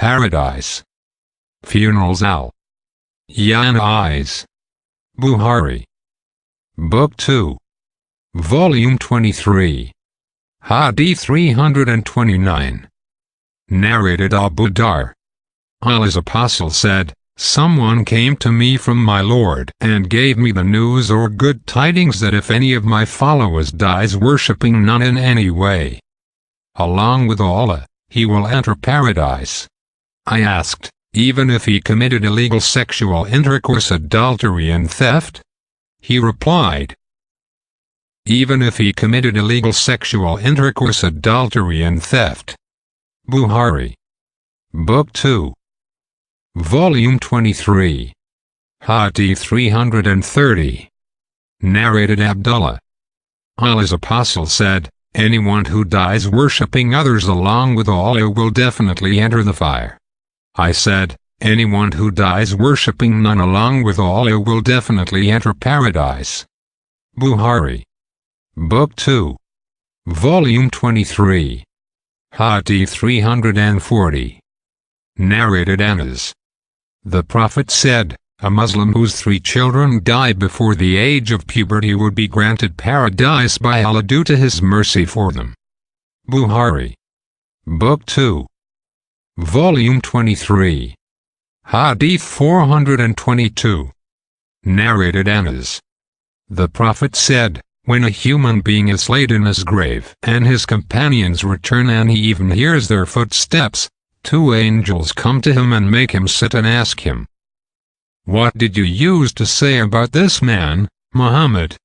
paradise. Funerals Al-Janaa'iz. Bukhari. Book 2. Volume 23. Hadith 329. Narrated Abu Dar. Allah's apostle said, "Someone came to me from my Lord and gave me the news or good tidings that if any of my followers dies worshipping none in any way, along with Allah, he will enter paradise." I asked, "Even if he committed illegal sexual intercourse, adultery and theft?" He replied, "Even if he committed illegal sexual intercourse, adultery and theft." Bukhari. Book 2. Volume 23. Hadith 330. Narrated Abdullah. Allah's apostle said, "Anyone who dies worshipping others along with Allah will definitely enter the fire." I said, "Anyone who dies worshipping none along with Allah will definitely enter paradise." Bukhari. Book 2. Volume 23. Hadith 340. Narrated Anas. The Prophet said, "A Muslim whose 3 children die before the age of puberty would be granted paradise by Allah due to His mercy for them." Bukhari. Book 2. Volume 23. Hadith 422. Narrated Anas. The Prophet said, "When a human being is laid in his grave and his companions return and he even hears their footsteps, 2 angels come to him and make him sit and ask him, 'What did you use to say about this man, Muhammad?'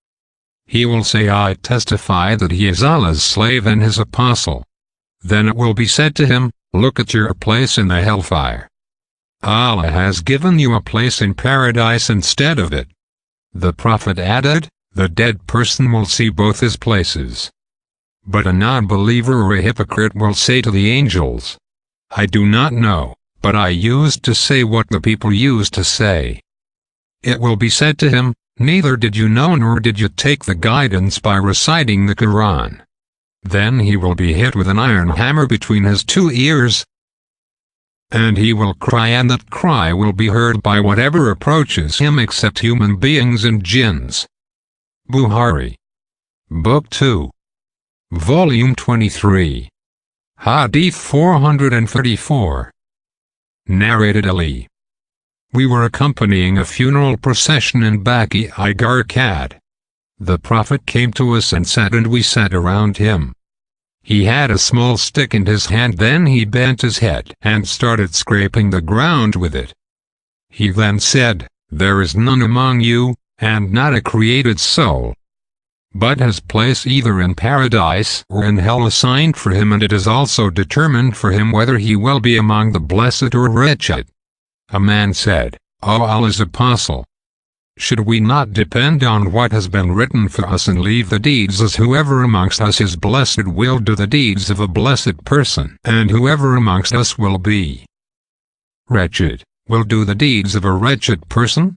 He will say, 'I testify that he is Allah's slave and his apostle.' Then it will be said to him, 'Look at your place in the hellfire. Allah has given you a place in paradise instead of it.' The Prophet added, 'The dead person will see both his places. But a non-believer or a hypocrite will say to the angels, 'I do not know, but I used to say what the people used to say.' It will be said to him, 'Neither did you know nor did you take the guidance by reciting the Quran.' Then he will be hit with an iron hammer between his 2 ears, and he will cry, and that cry will be heard by whatever approaches him except human beings and jinns." Bukhari. Book 2. Volume 23. Hadith 434. Narrated Ali. We were accompanying a funeral procession in Baqi-i-Garqad. The Prophet came to us and sat, and we sat around him. He had a small stick in his hand. Then he bent his head and started scraping the ground with it. He then said, "There is none among you, and not a created soul, but has place either in paradise or in hell assigned for him, and it is also determined for him whether he will be among the blessed or wretched." A man said, "O Allah's apostle, should we not depend on what has been written for us and leave the deeds, as whoever amongst us is blessed will do the deeds of a blessed person, and whoever amongst us will be wretched will do the deeds of a wretched person?"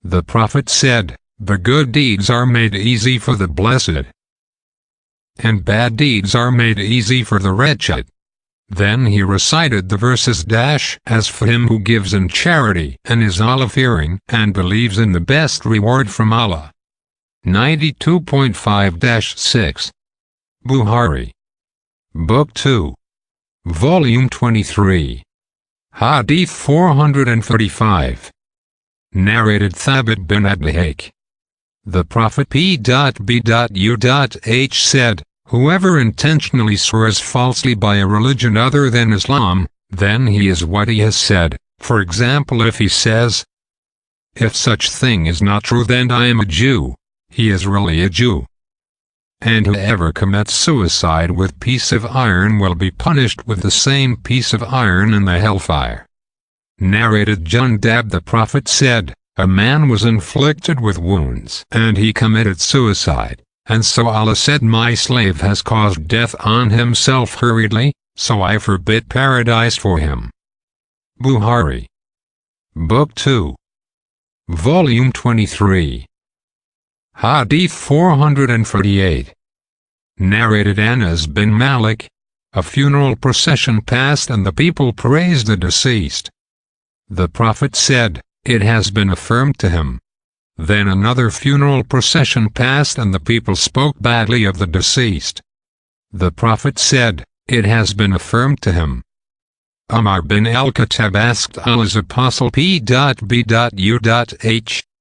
The Prophet said, "The good deeds are made easy for the blessed, and bad deeds are made easy for the wretched." Then he recited the verses, "As for him who gives in charity and is Allah-fearing and believes in the best reward from Allah." 92.5-6. Bukhari. Book 2. Volume 23. Hadith 435. Narrated Thabit bin Adlahak. The Prophet P.B.U.H. said, "Whoever intentionally swears falsely by a religion other than Islam, then he is what he has said. For example, if he says, 'If such thing is not true, then I am a Jew,' he is really a Jew. And whoever commits suicide with piece of iron will be punished with the same piece of iron in the hellfire." Narrated Jundab. The Prophet said, "A man was inflicted with wounds and he committed suicide. And so Allah said, 'My slave has caused death on himself hurriedly, so I forbid paradise for him.'" Bukhari. Book 2. Volume 23. Hadith 448. Narrated Anas bin Malik. a funeral procession passed and the people praised the deceased. The Prophet said, "It has been affirmed to him." Then another funeral procession passed and the people spoke badly of the deceased. The Prophet said, "It has been affirmed to him." Umar bin al-Khattab asked Allah's apostle P.B.U.H,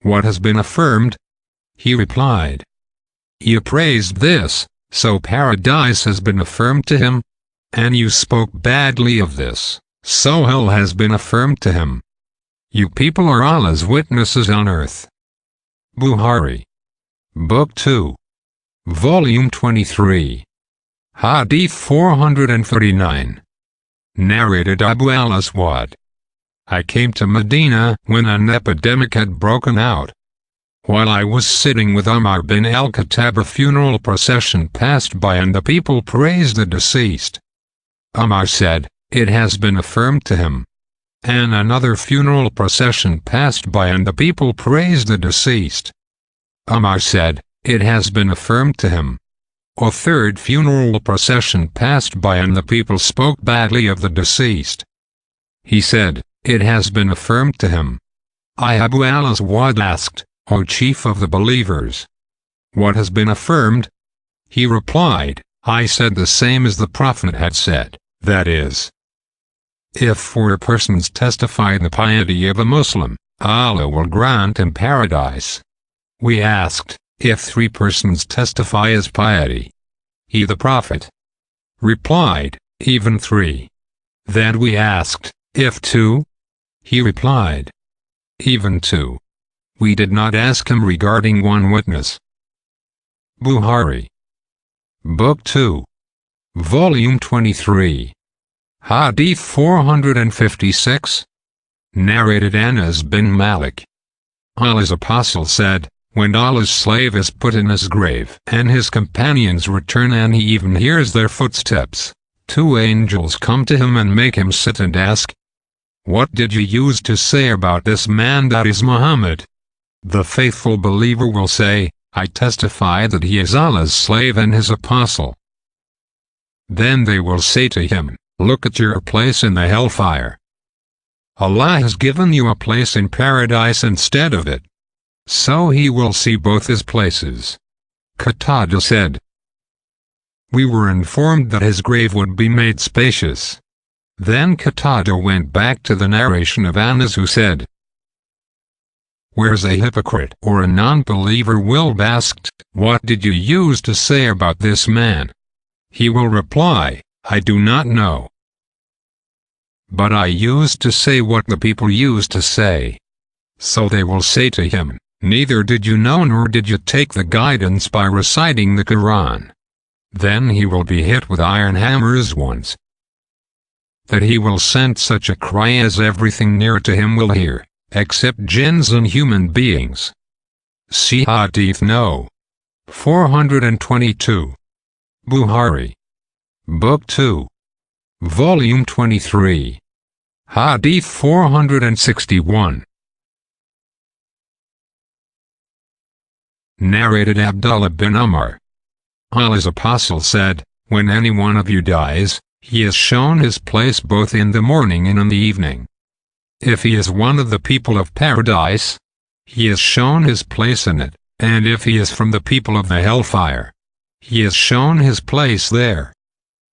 "What has been affirmed?" He replied, "You praised this, so paradise has been affirmed to him, and you spoke badly of this, so hell has been affirmed to him. You people are Allah's witnesses on earth." Bukhari, Book 2, Volume 23, Hadith 439. Narrated Abu al-Aswad. I came to Medina when an epidemic had broken out. While I was sitting with Umar bin al-Khattab, a funeral procession passed by and the people praised the deceased. Umar said, "It has been affirmed to him." And another funeral procession passed by and the people praised the deceased. Umar said, "It has been affirmed to him." A third funeral procession passed by and the people spoke badly of the deceased. He said, "It has been affirmed to him." Abu al-Aswad asked, "O chief of the believers, what has been affirmed?" He replied, "I said the same as the Prophet had said, that is, if 4 persons testify the piety of a Muslim, Allah will grant him paradise." We asked, "If 3 persons testify his piety?" He, the Prophet, replied, "Even 3." Then we asked, "If 2?" He replied, "Even 2." We did not ask him regarding 1 witness. Bukhari, Book 2, Volume 23, Hadith 456. Narrated Anas bin Malik. Allah's apostle said, "When Allah's slave is put in his grave and his companions return and he even hears their footsteps, 2 angels come to him and make him sit and ask, 'What did you use to say about this man, that is Muhammad?' The faithful believer will say, 'I testify that he is Allah's slave and his apostle.' Then they will say to him, 'Look at your place in the hellfire. Allah has given you a place in paradise instead of it.' So he will see both his places." Qatada said, "We were informed that his grave would be made spacious." Then Qatada went back to the narration of Anas, who said, "Whereas a hypocrite or a non-believer will be asked, 'What did you use to say about this man?' He will reply, 'I do not know. But I used to say what the people used to say.' So they will say to him, 'Neither did you know nor did you take the guidance by reciting the Quran.' Then he will be hit with iron hammers once, that he will send such a cry as everything near to him will hear, except jinns and human beings." See Hadith No. 422. Bukhari, Book 2, Volume 23, Hadith 461. Narrated Abdullah bin Umar. Allah's apostle said, "When any one of you dies, he is shown his place both in the morning and in the evening. If he is one of the people of paradise, he is shown his place in it, and if he is from the people of the hellfire, he is shown his place there.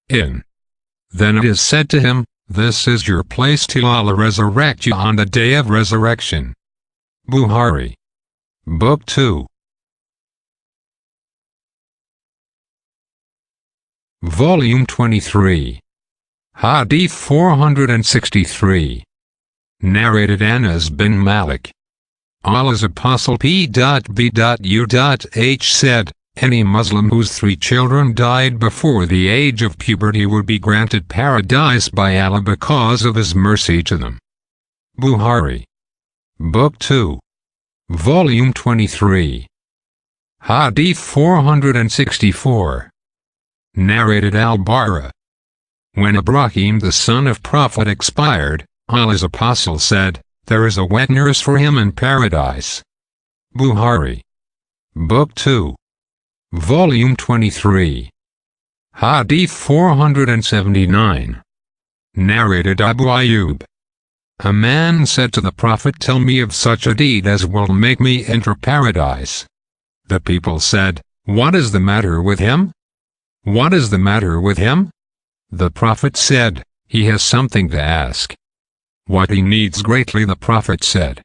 Then it is said to him, 'This is your place till Allah resurrect you on the day of resurrection.'" Bukhari, Book 2, Volume 23, Hadith 463. Narrated Anas bin Malik. Allah's apostle P.B.U.H said, "Any Muslim whose 3 children died before the age of puberty would be granted paradise by Allah because of his mercy to them." Bukhari, Book 2, Volume 23, Hadith 464. Narrated Al-Bara. When Ibrahim the son of Prophet expired, Allah's apostle said, "There is a wet nurse for him in paradise." Bukhari, Book 2, Volume 23, Hadith 479. Narrated Abu Ayyub. A man said to the Prophet, "Tell me of such a deed as will make me enter paradise." The people said, "What is the matter with him? What is the matter with him?" The Prophet said, "He has something to ask." "What he needs greatly," the Prophet said.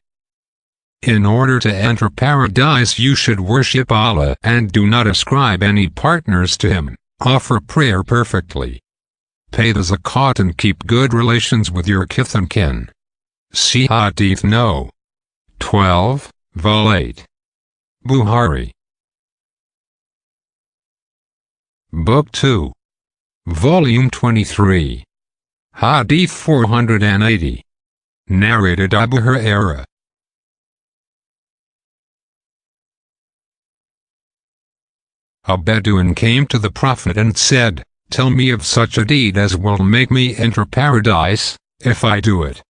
"In order to enter paradise you should worship Allah and do not ascribe any partners to Him, offer prayer perfectly, pay the zakat and keep good relations with your kith and kin." See Hadith No. 12, Vol 8. Bukhari. Book 2. Volume 23. Hadith 480. Narrated Abu Hurairah. A Bedouin came to the Prophet and said, "Tell me of such a deed as will make me enter paradise, if I do it."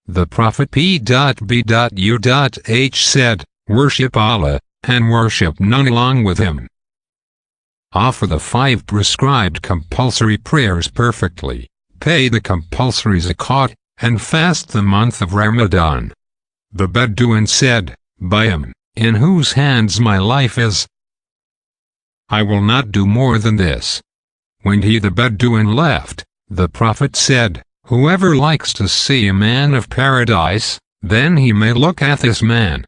The Prophet P.B.U.H. said, "Worship Allah, and worship none along with Him. Offer the 5 prescribed compulsory prayers perfectly, pay the compulsory zakat, and fast the month of Ramadan." The Bedouin said, "By Him, in whose hands my life is, I will not do more than this." When the Bedouin left, the Prophet said, "Whoever likes to see a man of paradise, then he may look at this man."